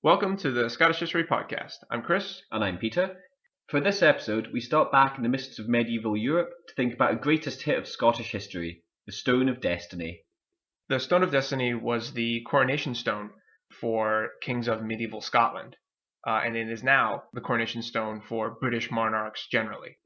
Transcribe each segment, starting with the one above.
Welcome to the Scottish History Podcast. I'm Chris. And I'm Peter. For this episode, we start back in the mists of medieval Europe to think about a greatest hit of Scottish history, the Stone of Destiny. The Stone of Destiny was the coronation stone for kings of medieval Scotland, and it is now the coronation stone for British monarchs generally.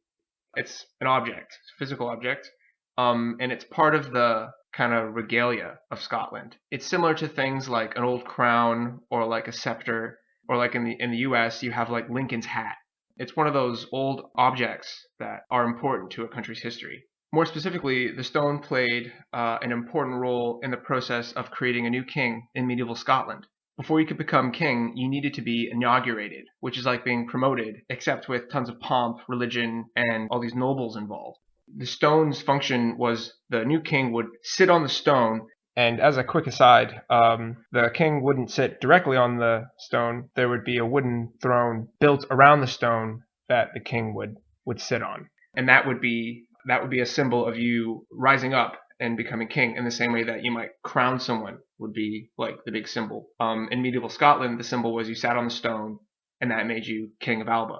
It's an object, it's a physical object, and it's part of the kind of regalia of Scotland. It's similar to things like an old crown or like a scepter, or like in the US you have like Lincoln's hat. It's one of those old objects that are important to a country's history. More specifically, the stone played an important role in the process of creating a new king in medieval Scotland. Before you could become king, you needed to be inaugurated, which is like being promoted, except with tons of pomp, religion, and all these nobles involved. The stone's function was the new king would sit on the stone, and as a quick aside, the king wouldn't sit directly on the stone. There would be a wooden throne built around the stone that the king would sit on, and that would be a symbol of you rising up and becoming king, in the same way that you might crown someone would be like the big symbol. In medieval Scotland, the symbol was you sat on the stone, and that made you king of Alba.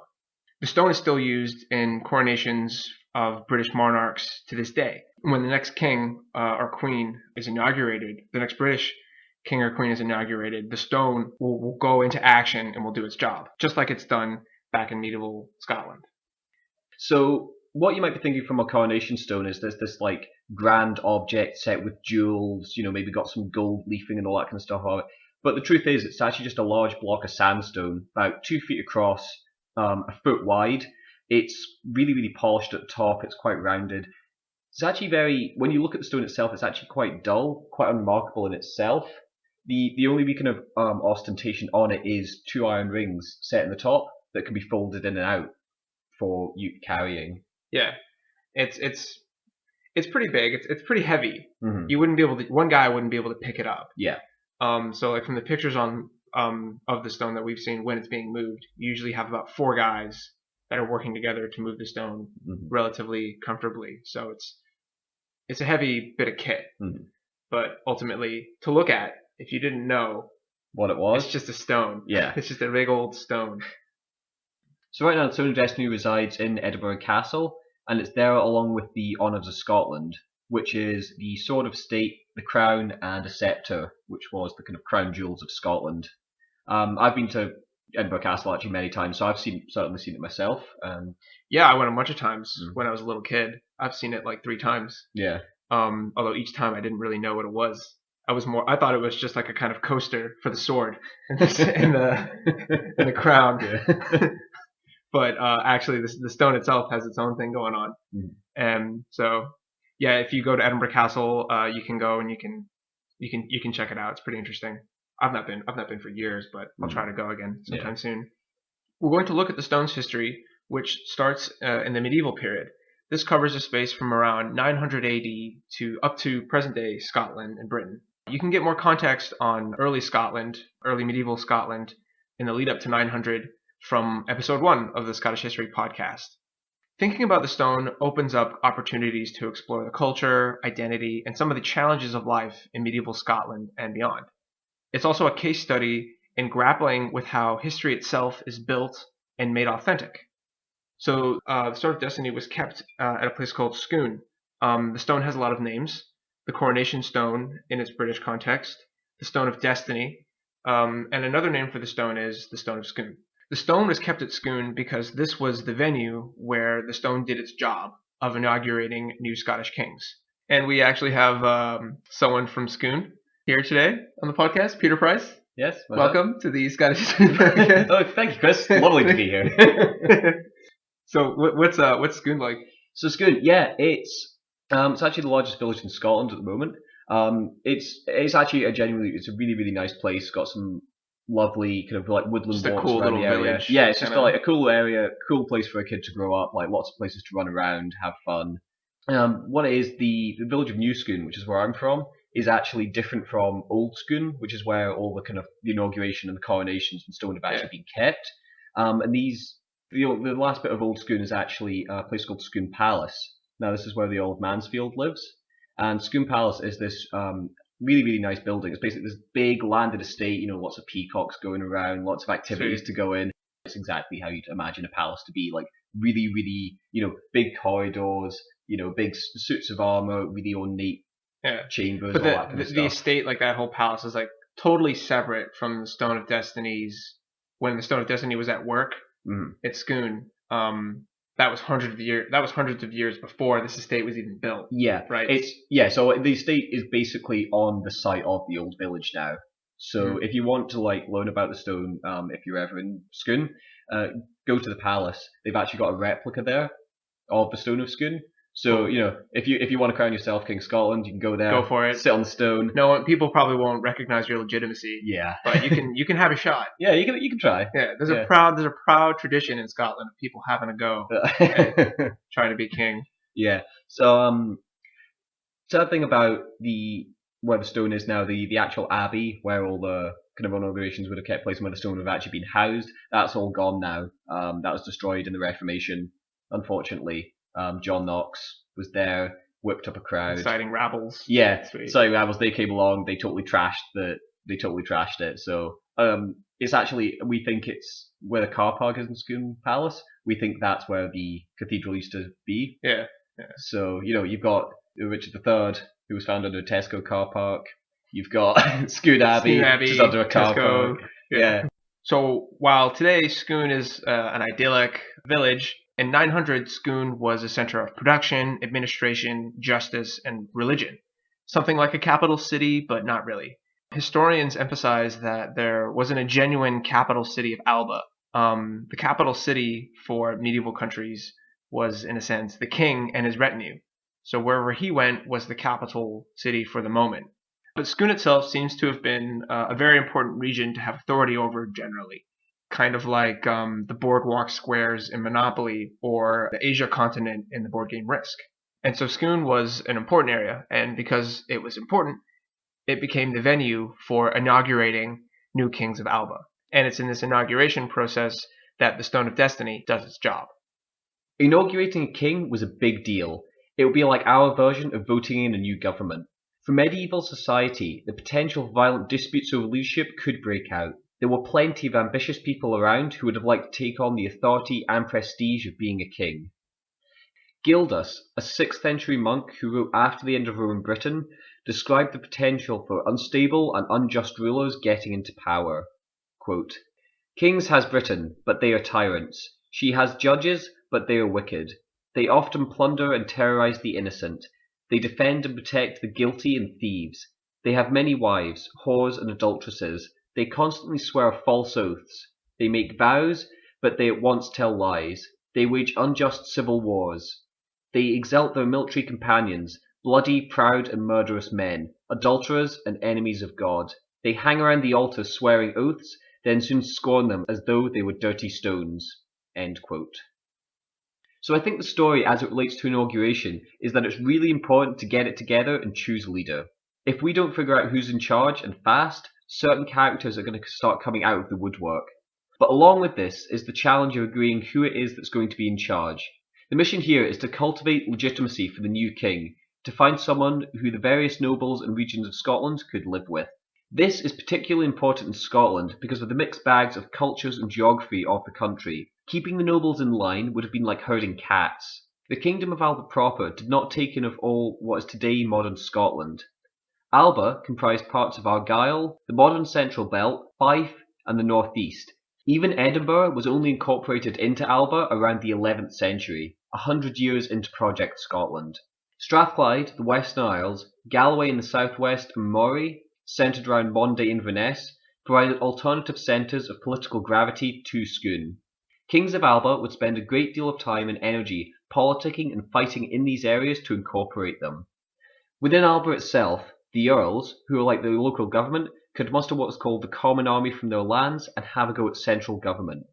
The stone is still used in coronations of British monarchs to this day. When the next king or queen is inaugurated, the next British king or queen is inaugurated, the stone will go into action and will do its job, just like it's done back in medieval Scotland. So, what you might be thinking from a coronation stone is there's this like grand object set with jewels, maybe got some gold leafing and all that kind of stuff on it. But the truth is, it's actually just a large block of sandstone, about 2 feet across, a foot wide. It's really, really polished at the top. It's quite rounded. It's actually when you look at the stone itself, it's actually quite dull, quite unremarkable in itself. The only kind of ostentation on it is 2 iron rings set in the top that can be folded in and out for you carrying. Yeah, it's pretty big. It's pretty heavy. Mm-hmm. You wouldn't be able to. One guy wouldn't be able to pick it up. Yeah. So like from the pictures of the stone that we've seen when it's being moved, you usually have about 4 guys that are working together to move the stone relatively comfortably. So it's a heavy bit of kit. Mm-hmm. But ultimately, to look at, if you didn't know what it was, it's just a stone. Yeah. It's just a big old stone. So right now, the Stone of Destiny resides in Edinburgh Castle, and it's there along with the Honours of Scotland, which is the Sword of State, the Crown, and a Sceptre, which was the kind of crown jewels of Scotland. I've been to Edinburgh Castle actually many times, so I've certainly seen it myself. Yeah, I went a bunch of times when I was a little kid. I've seen it like 3 times. Yeah. Although each time I didn't really know what it was. I thought it was just like a kind of coaster for the sword and the crown. Yeah. But actually, the stone itself has its own thing going on. And so, yeah, if you go to Edinburgh Castle, you can go and you can check it out. It's pretty interesting. I've not been for years, but I'll try to go again sometime soon. We're going to look at the stone's history, which starts in the medieval period. This covers a space from around 900 AD to up to present-day Scotland and Britain. You can get more context on early medieval Scotland, in the lead up to 900 from episode 1 of the Scottish History Podcast. Thinking about the stone opens up opportunities to explore the culture, identity, and some of the challenges of life in medieval Scotland and beyond. It's also a case study in grappling with how history itself is built and made authentic. So the Stone of Destiny was kept at a place called Scone. The stone has a lot of names. The coronation stone in its British context, the Stone of Destiny, and another name for the stone is the Stone of Scone. The stone was kept at Scone because this was the venue where the stone did its job of inaugurating new Scottish kings. And we actually have someone from Scone here today on the podcast, Peter Price. Yes. Welcome to the Scottish History Podcast. Oh, thank you, Chris. Lovely to be here. So what's Scone like? So Scone, yeah, it's actually the largest village in Scotland at the moment. It's actually it's a really, really nice place. It's got some lovely kind of like woodland Just walks a cool around little the area. village. Yeah, it's just got like a cool area, cool place for a kid to grow up, like lots of places to run around, have fun. What it is, the village of New Scone, which is where I'm from, is actually different from Old Scone, which is where all the kind of the inauguration and the coronations and stone have actually been kept. And the last bit of Old Scone is actually a place called Scone Palace. Now this is where the old Mansfield lives, and Scone Palace is this really, really nice building. It's basically this big landed estate, lots of peacocks going around, lots of activities to go in. It's exactly how you'd imagine a palace to be, like really, really, big corridors, big suits of armor, really ornate chambers, but all that kind the of the stuff. estate, like that whole palace, is like totally separate from the Stone of Destinies. When the Stone of Destiny was at work at Scone, that was hundreds of years before this estate was even built. Yeah, right. So the estate is basically on the site of the old village now. So if you want to like learn about the stone, if you're ever in Scone, go to the palace. They've actually got a replica there of the stone of Scone. So if you want to crown yourself King of Scotland, you can go there. Go for it. Sit on the stone. No, people probably won't recognize your legitimacy. Yeah, but you can have a shot. Yeah, you can try. Yeah, there's a proud tradition in Scotland of people having a go at trying to be king. Yeah. So sad thing about where the stone is now, the actual abbey where all the kind of inaugurations would have kept place and where the stone would have actually been housed, that's all gone now. That was destroyed in the Reformation, unfortunately. John Knox was there, whipped up a crowd. Inciting rabbles. Yeah, inciting rabbles. They came along, they totally trashed it. So it's actually, we think it's where the car park is in Scone Palace. We think that's where the cathedral used to be. Yeah. So, you've got Richard III, who was found under a Tesco car park. You've got Scone Abbey, which is under a car park. Yeah. So while today Scone is an idyllic village, in 900 Scone was a center of production, administration, justice, and religion. Something like a capital city, but not really. Historians emphasize that there wasn't a genuine capital city of Alba. The capital city for medieval countries was, in a sense, the king and his retinue. So wherever he went was the capital city for the moment. But Scone itself seems to have been a very important region to have authority over generally. Kind of like the boardwalk squares in Monopoly or the Asia continent in the board game Risk. And so Scone was an important area, and because it was important, it became the venue for inaugurating new kings of Alba. And it's in this inauguration process that the Stone of Destiny does its job. Inaugurating a king was a big deal. It would be like our version of voting in a new government. For medieval society, the potential for violent disputes over leadership could break out. There were plenty of ambitious people around who would have liked to take on the authority and prestige of being a king. Gildas, a 6th century monk who wrote after the end of Roman Britain, described the potential for unstable and unjust rulers getting into power. Quote, "Kings has Britain, but they are tyrants. She has judges, but they are wicked. They often plunder and terrorize the innocent. They defend and protect the guilty and thieves. They have many wives, whores and adulteresses. They constantly swear false oaths. They make vows, but they at once tell lies. They wage unjust civil wars. They exalt their military companions, bloody, proud and murderous men, adulterers and enemies of God. They hang around the altar swearing oaths, then soon scorn them as though they were dirty stones." End quote. So I think the story as it relates to inauguration is that it's really important to get it together and choose a leader. If we don't figure out who's in charge and fast, certain characters are going to start coming out of the woodwork. But along with this is the challenge of agreeing who it is that's going to be in charge. The mission here is to cultivate legitimacy for the new king, to find someone who the various nobles and regions of Scotland could live with. This is particularly important in Scotland because of the mixed bags of cultures and geography of the country. Keeping the nobles in line would have been like herding cats. The Kingdom of Alba proper did not take in of all what is today modern Scotland. Alba comprised parts of Argyll, the modern Central Belt, Fife, and the North East. Even Edinburgh was only incorporated into Alba around the 11th century, 100 years into Project Scotland. Strathclyde, the Western Isles, Galloway in the southwest, and Moray, centred around modern-day Inverness, provided alternative centres of political gravity to Scone. Kings of Alba would spend a great deal of time and energy politicking and fighting in these areas to incorporate them. Within Alba itself, the Earls, who were like the local government, could muster what was called the common army from their lands and have a go at central government.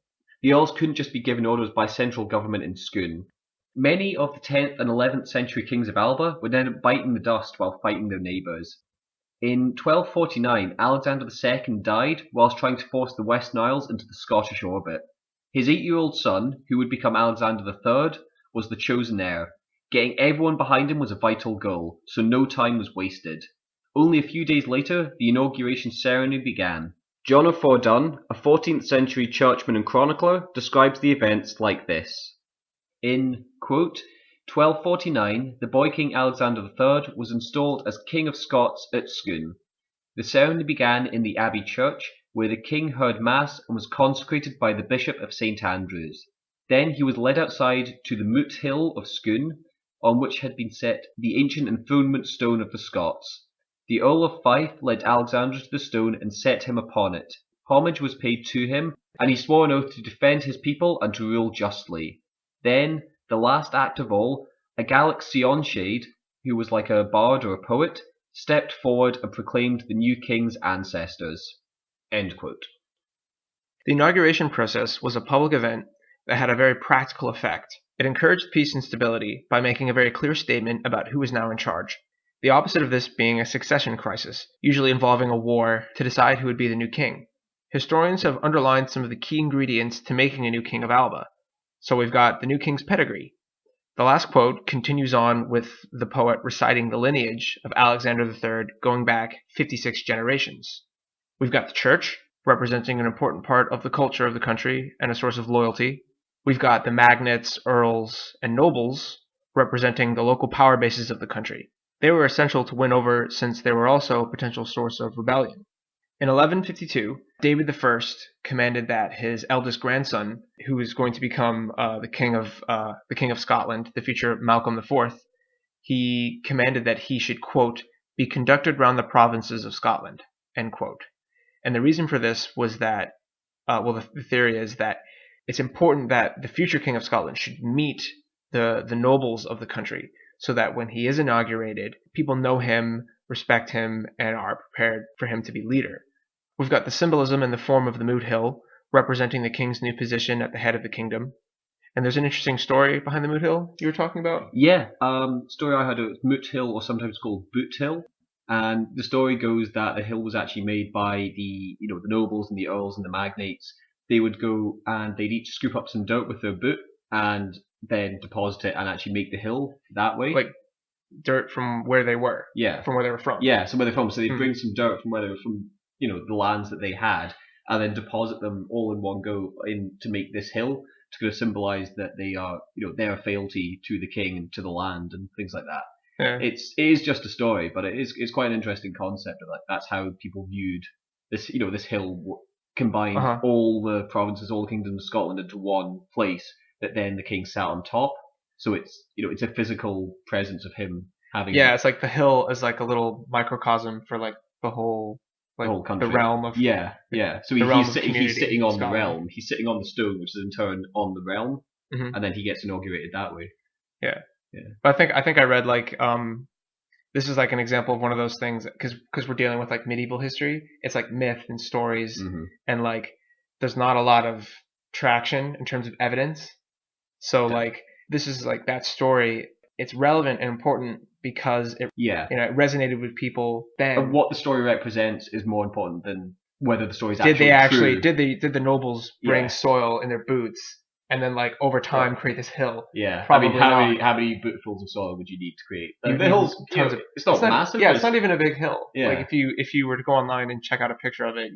The Earls couldn't just be given orders by central government in Scone. Many of the 10th and 11th century kings of Alba would end up biting the dust while fighting their neighbours. In 1249, Alexander II died whilst trying to force the Western Isles into the Scottish orbit. His 8-year-old son, who would become Alexander III, was the chosen heir. Getting everyone behind him was a vital goal, so no time was wasted. Only a few days later, the inauguration ceremony began. John of Fordun, a 14th century churchman and chronicler, describes the events like this. In, quote, 1249, the boy king Alexander III was installed as King of Scots at Scone. The ceremony began in the abbey church, where the king heard mass and was consecrated by the bishop of St. Andrews. Then he was led outside to the moot hill of Scone, on which had been set the ancient enthronement stone of the Scots. The Earl of Fife led Alexander to the stone and set him upon it. Homage was paid to him, and he swore an oath to defend his people and to rule justly. Then, the last act of all, a Gallic Sionshade, who was like a bard or a poet, stepped forward and proclaimed the new king's ancestors. End quote. The inauguration process was a public event that had a very practical effect. It encouraged peace and stability by making a very clear statement about who was now in charge. The opposite of this being a succession crisis, usually involving a war to decide who would be the new king. Historians have underlined some of the key ingredients to making a new king of Alba. So we've got the new king's pedigree. The last quote continues on with the poet reciting the lineage of Alexander III going back 56 generations. We've got the church, representing an important part of the culture of the country and a source of loyalty. We've got the magnates, earls, and nobles, representing the local power bases of the country. They were essential to win over since they were also a potential source of rebellion. In 1152, David I commanded that his eldest grandson, who was going to become the king of Scotland, the future Malcolm IV, he commanded that he should, quote, be conducted round the provinces of Scotland, end quote. And the reason for this was that, the theory is that it's important that the future king of Scotland should meet the nobles of the country, so that when he is inaugurated, people know him, respect him, and are prepared for him to be leader. We've got the symbolism in the form of the Moot Hill, representing the king's new position at the head of the kingdom. And there's an interesting story behind the Moot Hill you were talking about? Yeah, story I heard was Moot Hill, or sometimes called Boot Hill. And the story goes that the hill was actually made by the nobles and the earls and the magnates. They would go and they'd each scoop up some dirt with their boot and then deposit it and actually make the hill that way. Like dirt from where they were. Yeah. From where they were from. Yeah, so where they're from. So they'd bring some dirt from where they were from, the lands that they had, and then deposit them all in one go in to make this hill to kind of symbolize that they are, their fealty to the king and to the land and things like that. Yeah. It is just a story, but it's quite an interesting concept of that's how people viewed this, this hill combined all the provinces, all the kingdoms of Scotland into one place that then the king sat on top. So it's a physical presence of him having. Yeah, it's like the hill is like a little microcosm for like the whole country. The realm of So he's sitting on the realm. He's sitting on the stone, which is in turn on the realm, and then he gets inaugurated that way. Yeah. But I think I read this is like an example of one of those things because we're dealing with like medieval history. It's like myth and stories, and like there's not a lot of traction in terms of evidence. So like this is like that story. It's relevant and important because it resonated with people then. And what the story represents is more important than whether the story is true. Did the nobles bring soil in their boots and then like over time create this hill? Yeah, probably how many bootfuls of soil would you need to create? The hill's it's not massive. Yeah, it's not even a big hill. Yeah. Like if you were to go online and check out a picture of it,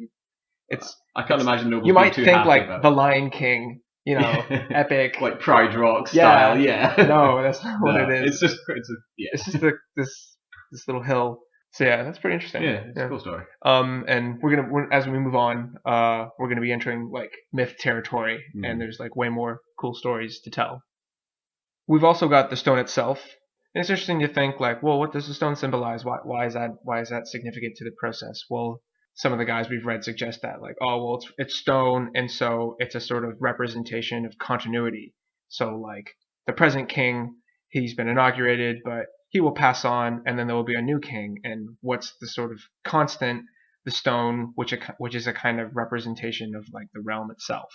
I can't imagine nobles. You might think like The Lion King. Epic, like Pride Rock style. Yeah. No, that's not what it is. It's just this little hill. So yeah, that's pretty interesting. Yeah, it's a cool story. And as we move on, we're gonna be entering like myth territory, and there's like way more cool stories to tell. We've also got the stone itself. And it's interesting to think like, well, what does the stone symbolize? Why is that significant to the process? Well, some of the guys we've read suggest that like, oh well, it's stone, and so it's a sort of representation of continuity. So like the present king, he's been inaugurated, but he will pass on, and then there will be a new king. And what's the sort of constant? The stone, which is a kind of representation of like the realm itself.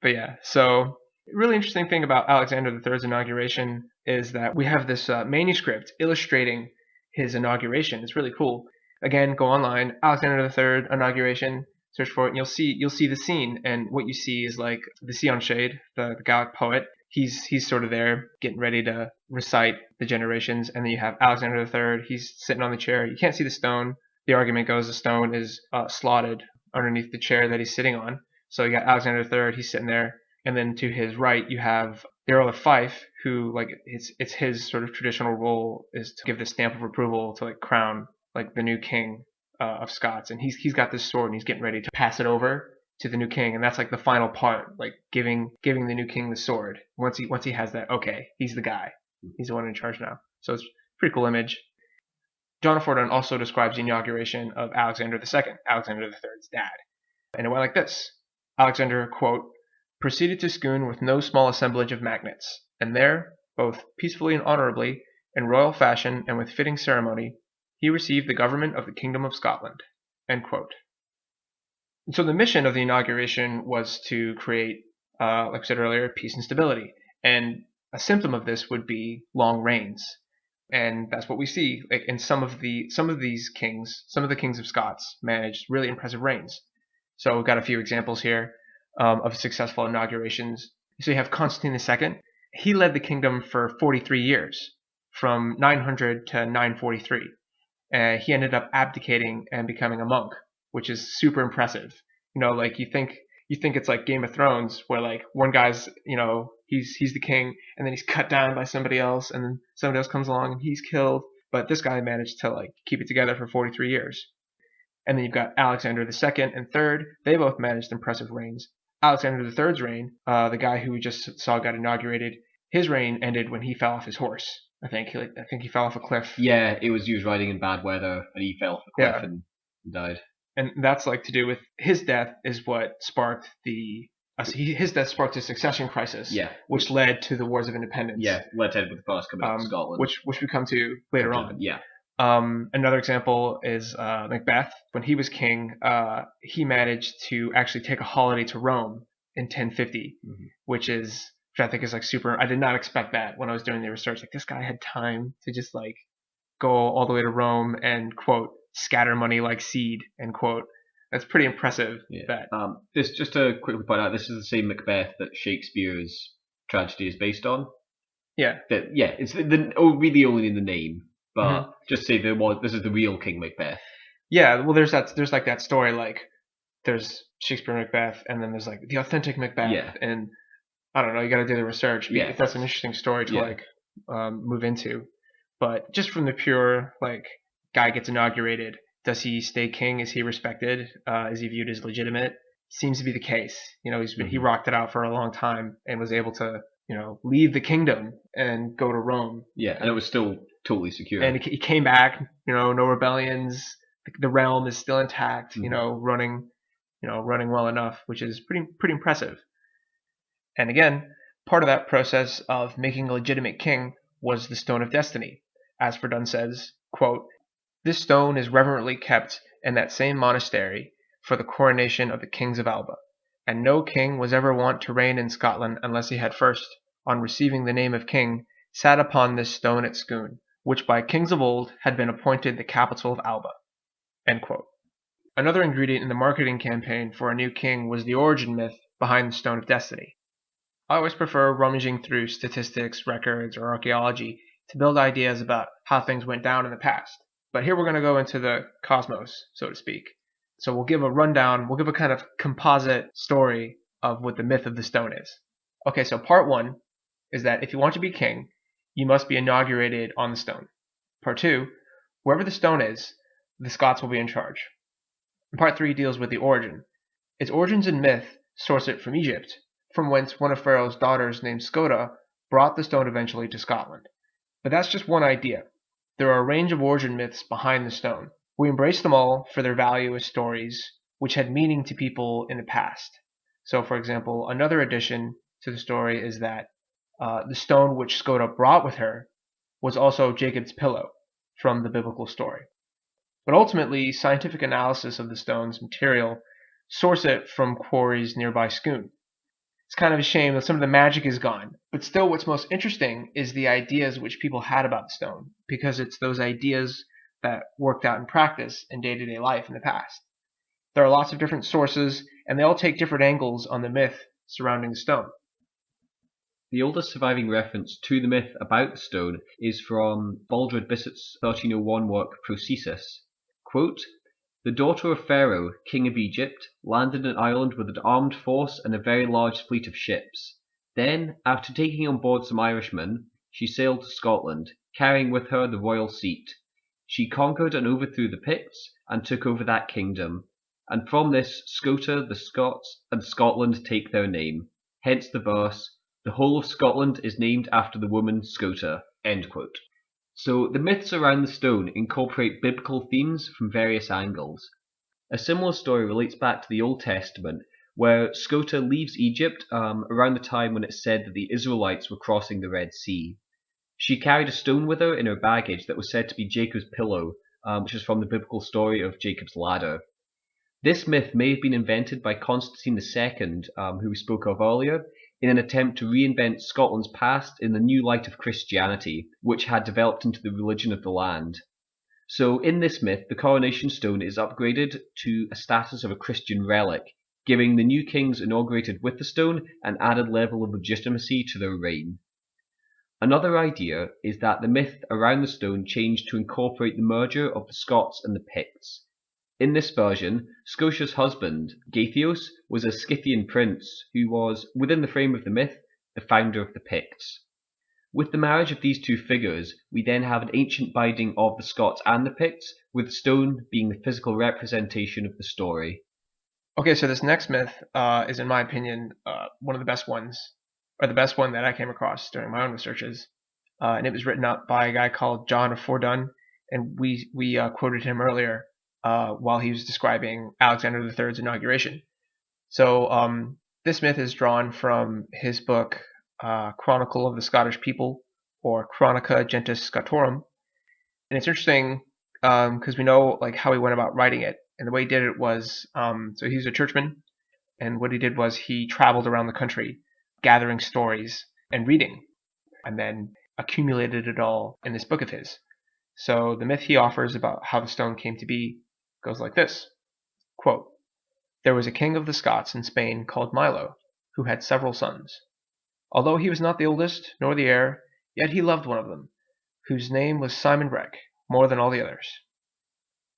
But yeah, so really interesting thing about Alexander III's inauguration is that we have this manuscript illustrating his inauguration. It's really cool. Again, go online, Alexander III inauguration, search for it, and you'll see the scene. And what you see is like the Sionshade, the Gallic poet. He's sort of there getting ready to recite the generations. And then you have Alexander III. He's sitting on the chair. You can't see the stone. The argument goes the stone is slotted underneath the chair that he's sitting on. So you got Alexander III. He's sitting there. And then to his right, you have the Earl of Fife, who like it's his sort of traditional role is to give the stamp of approval to like crown like the new king of Scots. And he's got this sword and he's getting ready to pass it over to the new king, and that's like the final part, like giving the new king the sword. Once he has that, okay, he's the guy. He's the one in charge now. So it's a pretty cool image. John of Fordun also describes the inauguration of Alexander II, Alexander III's dad. And it went like this. Alexander, quote, proceeded to Scone with no small assemblage of magnates, and there, both peacefully and honorably, in royal fashion and with fitting ceremony, he received the government of the kingdom of Scotland. End quote. So the mission of the inauguration was to create, like I said earlier, peace and stability. And a symptom of this would be long reigns. And that's what we see. Like in some of these kings, some of the kings of Scots managed really impressive reigns. So we've got a few examples here of successful inaugurations. So you have Constantine II. He led the kingdom for 43 years, from 900 to 943. He ended up abdicating and becoming a monk, which is super impressive. You know, like you think it's like Game of Thrones, where like one guy's, you know, he's the king, and then he's cut down by somebody else, and then somebody else comes along and he's killed. But this guy managed to like keep it together for 43 years. And then you've got Alexander II and III. They both managed impressive reigns. Alexander III's reign, the guy who we just saw got inaugurated, his reign ended when he fell off his horse. I think he fell off a cliff. Yeah, he was riding in bad weather and he fell off a cliff and died. And that's like to do with his death is what sparked his death sparked a succession crisis. Yeah, which led to the Wars of Independence. Yeah, led to Edward I coming out of Scotland, which we come to later on. Yeah. Another example is Macbeth. When he was king, he managed to actually take a holiday to Rome in 1050, which I think is like super. I did not expect that when I was doing the research. Like this guy had time to just like go all the way to Rome and quote scatter money like seed, end quote. That's pretty impressive. Yeah. This just to quickly point out, this is the same Macbeth that Shakespeare's tragedy is based on. Yeah. It's really only in the name. But just say this is the real King Macbeth. Yeah, well, there's like that story, like there's Shakespeare Macbeth, and then there's like the authentic Macbeth, and I don't know, you got to do the research. If that's an interesting story to like move into. But just from the pure like guy gets inaugurated, does he stay king? Is he respected? Is he viewed as legitimate? Seems to be the case. You know, he rocked it out for a long time and was able to, you know, leave the kingdom and go to Rome. Yeah, and it was still totally secure. And he came back, you know, no rebellions. The realm is still intact, you know, running well enough, which is pretty impressive. And again, part of that process of making a legitimate king was the Stone of Destiny. As Fordun says, quote, this stone is reverently kept in that same monastery for the coronation of the kings of Alba, and no king was ever wont to reign in Scotland unless he had first, on receiving the name of king, sat upon this stone at Scone, which by kings of old had been appointed the capital of Alba. End quote. Another ingredient in the marketing campaign for a new king was the origin myth behind the Stone of Destiny. I always prefer rummaging through statistics, records, or archaeology to build ideas about how things went down in the past. But here we're going to go into the cosmos, so to speak. So we'll give a rundown, we'll give a kind of composite story of what the myth of the stone is. Okay, so part one is that if you want to be king, you must be inaugurated on the stone. Part two, wherever the stone is, the Scots will be in charge. And part three deals with the origin. Its origins in myth source it from Egypt, from whence one of Pharaoh's daughters named Scone brought the stone eventually to Scotland. But that's just one idea. There are a range of origin myths behind the stone. We embrace them all for their value as stories, which had meaning to people in the past. So, for example, another addition to the story is that the stone which Scone brought with her was also Jacob's pillow from the biblical story. But ultimately, scientific analysis of the stone's material source it from quarries nearby Scone. It's kind of a shame that some of the magic is gone, but still what's most interesting is the ideas which people had about the stone, because it's those ideas that worked out in practice in day-to-day life in the past. There are lots of different sources, and they all take different angles on the myth surrounding the stone. The oldest surviving reference to the myth about the stone is from Baldred Bisset's 1301 work Procesus. Quote, "The daughter of Pharaoh, king of Egypt, landed in Ireland with an armed force and a very large fleet of ships. Then, after taking on board some Irishmen, she sailed to Scotland, carrying with her the royal seat. She conquered and overthrew the Picts, and took over that kingdom. And from this Scota, the Scots, and Scotland take their name. Hence the verse, 'The whole of Scotland is named after the woman Scota.'" End quote. So the myths around the stone incorporate biblical themes from various angles. A similar story relates back to the Old Testament, where Scota leaves Egypt around the time when it's said that the Israelites were crossing the Red Sea. She carried a stone with her in her baggage that was said to be Jacob's pillow, which is from the biblical story of Jacob's ladder. This myth may have been invented by Constantine II, who we spoke of earlier, in an attempt to reinvent Scotland's past in the new light of Christianity, which had developed into the religion of the land. So in this myth, the coronation stone is upgraded to a status of a Christian relic, giving the new kings inaugurated with the stone an added level of legitimacy to their reign. Another idea is that the myth around the stone changed to incorporate the merger of the Scots and the Picts. In this version, Scotia's husband, Gaithios, was a Scythian prince who was, within the frame of the myth, the founder of the Picts. With the marriage of these two figures, we then have an ancient binding of the Scots and the Picts, with the stone being the physical representation of the story. Okay, so this next myth is, in my opinion, one of the best ones, or the best one that I came across during my own researches. And it was written up by a guy called John of Fordun, and we quoted him earlier while he was describing Alexander III's inauguration. So this myth is drawn from his book Chronicle of the Scottish People, or Chronica Gentis Scotorum. And it's interesting because we know like how he went about writing it. And the way he did it was, so he was a churchman, and what he did was he traveled around the country gathering stories and reading, and then accumulated it all in this book of his. So the myth he offers about how the stone came to be goes like this. Quote, "There was a king of the Scots in Spain called Milo, who had several sons. Although he was not the oldest, nor the heir, yet he loved one of them, whose name was Simon Breck, more than all the others.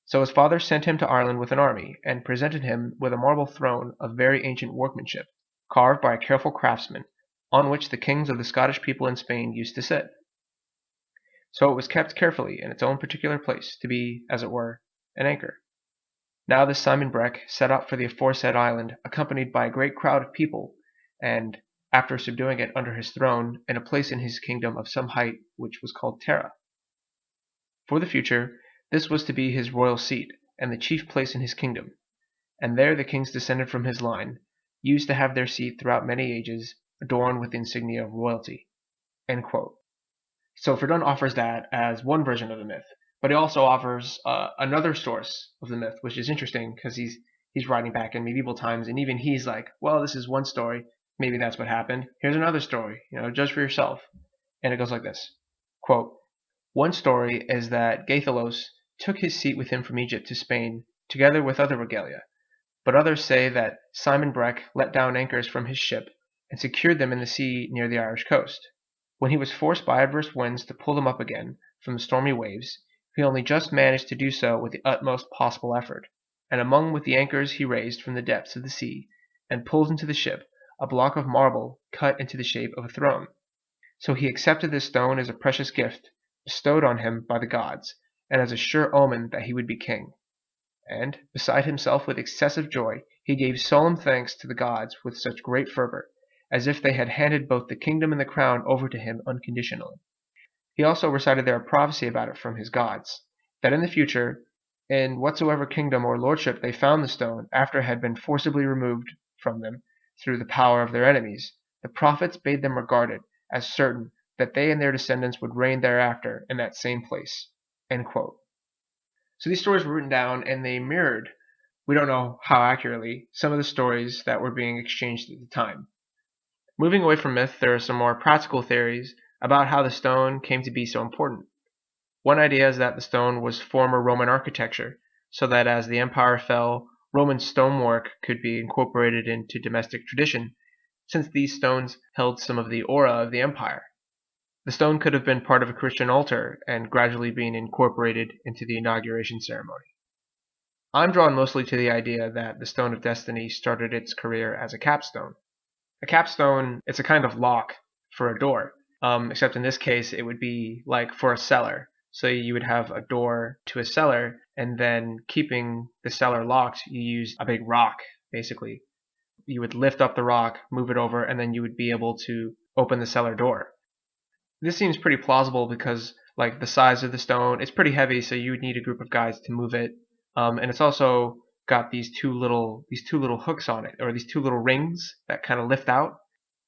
So his father sent him to Ireland with an army, and presented him with a marble throne of very ancient workmanship, carved by a careful craftsman, on which the kings of the Scottish people in Spain used to sit. So it was kept carefully in its own particular place, to be, as it were, an anchor. Now this Simon Breck set out for the aforesaid island, accompanied by a great crowd of people, and, after subduing it under his throne, in a place in his kingdom of some height, which was called Terra. For the future, this was to be his royal seat, and the chief place in his kingdom, and there the kings descended from his line used to have their seat throughout many ages, adorned with the insignia of royalty." End quote. So Verdun offers that as one version of the myth, but he also offers another source of the myth, which is interesting because he's writing back in medieval times, and even he's like, well, this is one story, maybe that's what happened. Here's another story, judge for yourself. And it goes like this. Quote, "One story is that Gaithios took his seat with him from Egypt to Spain, together with other regalia, but others say that Simon Breck let down anchors from his ship and secured them in the sea near the Irish coast. When he was forced by adverse winds to pull them up again from the stormy waves, he only just managed to do so with the utmost possible effort, and among with the anchors he raised from the depths of the sea, and pulled into the ship a block of marble cut into the shape of a throne. So he accepted this stone as a precious gift bestowed on him by the gods, and as a sure omen that he would be king. And, beside himself with excessive joy, he gave solemn thanks to the gods with such great fervor, as if they had handed both the kingdom and the crown over to him unconditionally. He also recited there a prophecy about it from his gods, that in the future, in whatsoever kingdom or lordship they found the stone after it had been forcibly removed from them through the power of their enemies, the prophets bade them regard it as certain that they and their descendants would reign thereafter in that same place." End quote. So these stories were written down, and they mirrored, we don't know how accurately, some of the stories that were being exchanged at the time. Moving away from myth, there are some more practical theories about how the stone came to be so important. One idea is that the stone was former Roman architecture, so that as the empire fell, Roman stonework could be incorporated into domestic tradition, since these stones held some of the aura of the empire. The stone could have been part of a Christian altar and gradually been incorporated into the inauguration ceremony. I'm drawn mostly to the idea that the Stone of Destiny started its career as a capstone. A capstone, it's a kind of lock for a door, except in this case it would be like for a cellar. So you would have a door to a cellar, and then keeping the cellar locked, you use a big rock, basically. You would lift up the rock, move it over, and then you would be able to open the cellar door. This seems pretty plausible because, like, the size of the stone, it's pretty heavy, so you would need a group of guys to move it. And it's also got these two little hooks on it, or these two little rings that kind of lift out.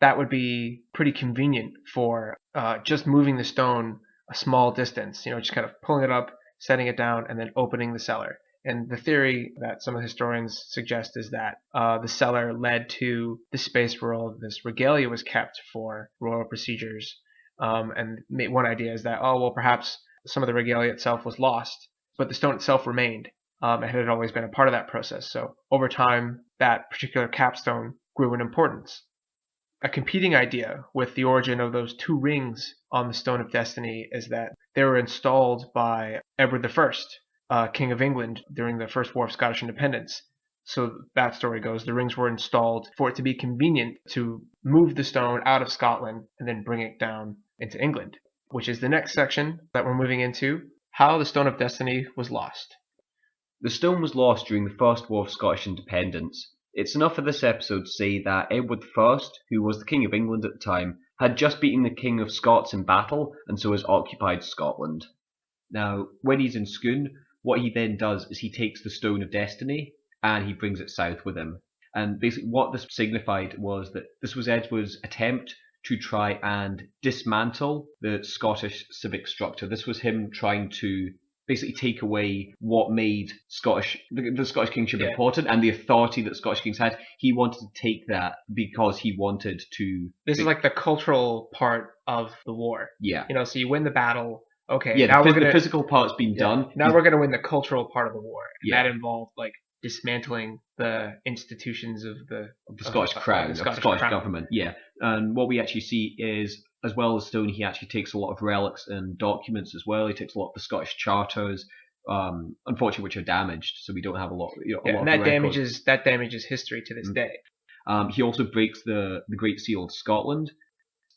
That would be pretty convenient for just moving the stone a small distance. Just kind of pulling it up, setting it down, and then opening the cellar. And the theory that some of the historians suggest is that the cellar led to the space where all of this regalia was kept for royal procedures. And one idea is that, perhaps some of the regalia itself was lost, but the stone itself remained. It had always been a part of that process. So over time, that particular capstone grew in importance. A competing idea with the origin of those two rings on the Stone of Destiny is that they were installed by Edward I, King of England, during the First War of Scottish Independence. So that story goes, the rings were installed for it to be convenient to move the stone out of Scotland and then bring it down into England, which is the next section that we're moving into, how the Stone of Destiny was lost. The stone was lost during the First War of Scottish Independence. It's enough for this episode to say that Edward I, who was the King of England at the time, had just beaten the King of Scots in battle and so has occupied Scotland. Now, when he's in Scone, what he then does is he takes the Stone of Destiny and he brings it south with him. And basically what this signified was that this was Edward's attempt to try and dismantle the Scottish civic structure. This was him trying to basically take away what made the Scottish kingship important and the authority that Scottish kings had. He wanted to take that because he wanted to... This is like the cultural part of the war. Yeah. So you win the battle. Okay. Yeah, now the physical part's been done. Now we're going to win the cultural part of the war. And Yeah. that involved like dismantling the institutions of the Scottish crown, the of the Scottish government. Yeah. And what we actually see is, as well as stone, he actually takes a lot of relics and documents as well. He takes a lot of the Scottish charters, unfortunately, which are damaged, so we don't have a lot. And that damages history to this day. He also breaks the Great Seal of Scotland.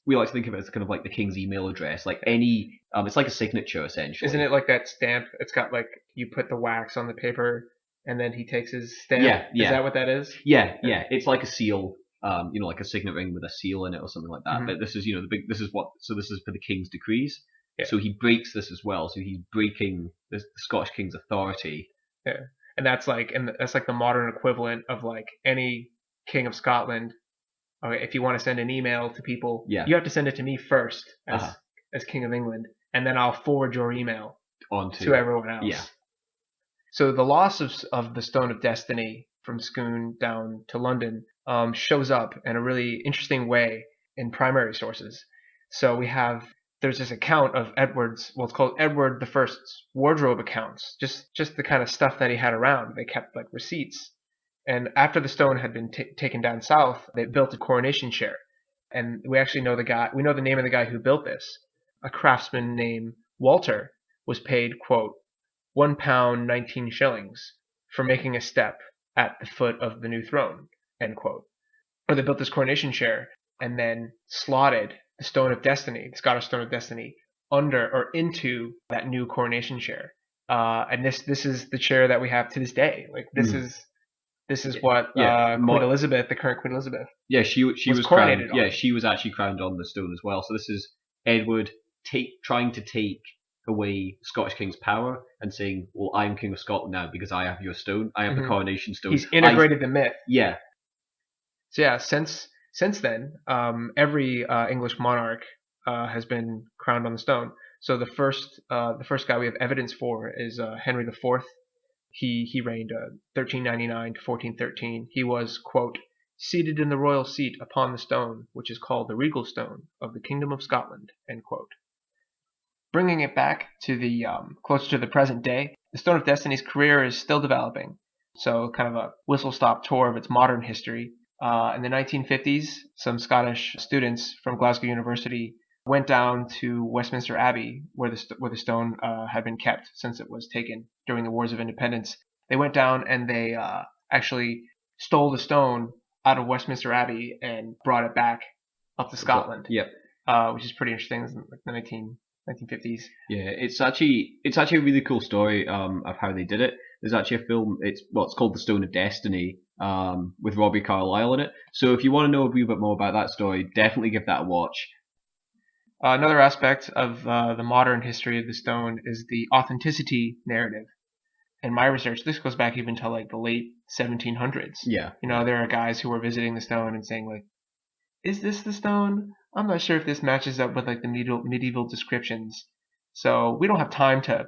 We like to think of it as kind of like the king's email address, like any. It's like a signature essentially. Isn't it like that stamp? It's got like you put the wax on the paper, and then he takes his stamp. Yeah. Is that what that is? Yeah. It's like a seal. Like a signet ring with a seal in it or something like that. Mm-hmm. But this is, this is for the king's decrees. Yeah. So he breaks this as well. So he's breaking the Scottish king's authority. Yeah, and that's like the modern equivalent of like any king of Scotland. Okay, if you want to send an email to people, you have to send it to me first as King of England, and then I'll forward your email to everyone else. Yeah. So the loss of the Stone of Destiny from Scone down to London shows up in a really interesting way in primary sources. So there's this account of it's called Edward I's wardrobe accounts, just the kind of stuff that he had around. They kept like receipts. And after the stone had been taken down south, they built a coronation chair. And we actually know we know the name of the guy who built this. A craftsman named Walter was paid, quote, £1.19 for making a step at the foot of the new throne, end quote. Or they built this coronation chair and then slotted the Stone of Destiny, the Scottish Stone of Destiny, under or into that new coronation chair. And this is the chair that we have to this day. Like this is what Queen Elizabeth, the current Queen Elizabeth. Yeah, she was coronated crowned. Yeah, she was actually crowned on the stone as well. So this is Edward trying to take away the Scottish king's power and saying, well, I'm King of Scotland now because I have your stone. I have the coronation stone. He's integrated the myth. Yeah. So yeah, since then, every English monarch has been crowned on the stone. So the first guy we have evidence for is Henry IV. He reigned 1399 to 1413. He was, quote, seated in the royal seat upon the stone, which is called the regal stone of the Kingdom of Scotland, end quote. Bringing it back to the closer to the present day, the Stone of Destiny's career is still developing. So kind of a whistle-stop tour of its modern history. In the 1950s, some Scottish students from Glasgow University went down to Westminster Abbey, where the stone had been kept since it was taken during the Wars of Independence. They went down and they actually stole the stone out of Westminster Abbey and brought it back up to Scotland. Yep. Which is pretty interesting. It's like the 1950s. Yeah, it's actually a really cool story of how they did it. There's actually a film. It's called The Stone of Destiny with Robbie Carlyle in it. So if you want to know a wee bit more about that story, definitely give that a watch. Another aspect of the modern history of the stone is the authenticity narrative. In my research, this goes back even to like the late 1700s. Yeah. There are guys who were visiting the stone and saying like, "Is this the stone? I'm not sure if this matches up with like the medieval descriptions." So we don't have time to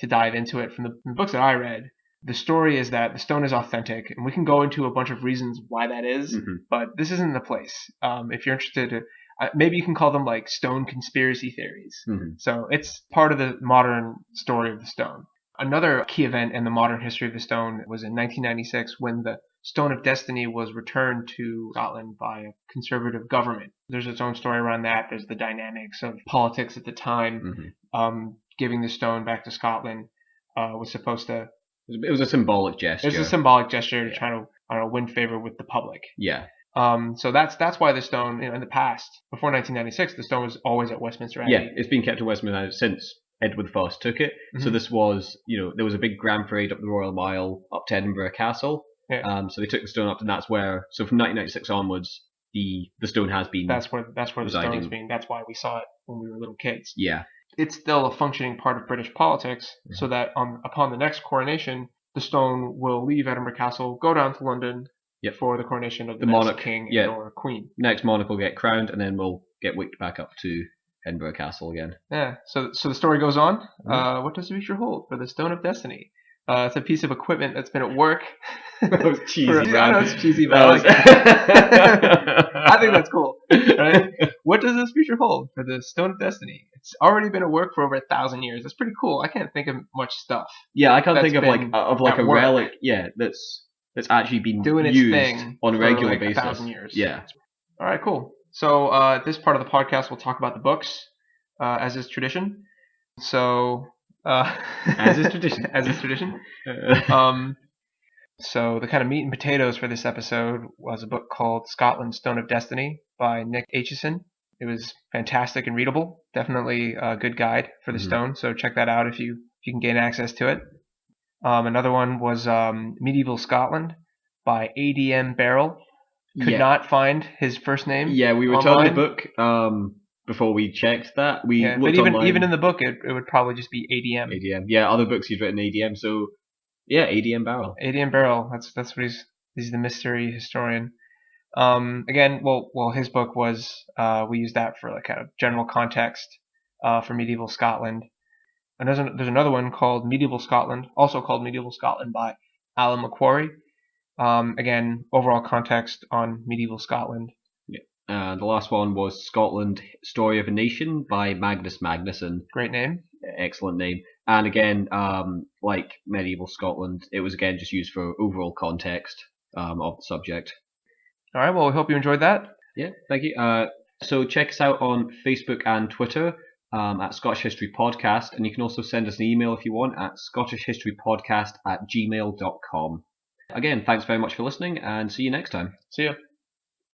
dive into it. From the books that I read, the story is that the stone is authentic, and we can go into a bunch of reasons why that is, but this isn't the place. If you're interested, maybe you can call them like stone conspiracy theories. So it's part of the modern story of the stone. Another key event in the modern history of the stone was in 1996 when the Stone of Destiny was returned to Scotland by a conservative government. There's its own story around that. There's the dynamics of politics at the time. Giving the stone back to Scotland was supposed to... It was a symbolic gesture. It was a symbolic gesture to try to win favor with the public. Yeah. So that's why the stone, in the past, before 1996, the stone was always at Westminster Abbey. Yeah, it's been kept at Westminster since Edward I took it. So this was, there was a big grand parade up the Royal Mile up to Edinburgh Castle. Yeah. So they took the stone up, and that's where. So from 1996 onwards, the stone has been. That's where residing. the stone has been. That's why we saw it when we were little kids. Yeah. It's still a functioning part of British politics, so that upon the next coronation, the stone will leave Edinburgh Castle, go down to London for the coronation of the next monarch, king or queen. Next monarch will get crowned, and then we'll get wicked back up to Edinburgh Castle again. Yeah. So the story goes on. What does the future hold for the Stone of Destiny? It's a piece of equipment that's been at work. That was cheesy. I know it's cheesy, but I like it. I think that's cool. Right? What does this future hold for the Stone of Destiny? It's already been at work for over 1,000 years. That's pretty cool. I can't think of much stuff. Yeah, I can't think of a relic. Yeah, that's actually been doing its used thing on a regular like basis. 1,000 years. Yeah. All right, cool. So this part of the podcast, we'll talk about the books, as is tradition. So. As is tradition. As is tradition. So the kind of meat and potatoes for this episode was a book called Scotland's Stone of Destiny by Nick Aitchison. It was fantastic and readable. Definitely a good guide for the stone. So check that out if you can gain access to it. Another one was Medieval Scotland by A.D.M. Barrell. Could not find his first name. Yeah, we were online. told the book before we checked that. But even in the book, it would probably just be ADM. ADM. Yeah, other books he's written ADM. So yeah, ADM Barrell. ADM Barrell. That's what he's the mystery historian. Again, well, his book was we used that for like kind of general context for medieval Scotland. And there's another one called Medieval Scotland, also called Medieval Scotland by Alan Macquarie. Again, overall context on medieval Scotland. The last one was Scotland, Story of a Nation by Magnus Magnusson. Great name. Excellent name. And again, like medieval Scotland, it was again just used for overall context of the subject. All right, well, we hope you enjoyed that. Yeah, thank you. So check us out on Facebook and Twitter at Scottish History Podcast, and you can also send us an email if you want at scottishhistorypodcast@gmail.com. Again, thanks very much for listening, and see you next time. See ya.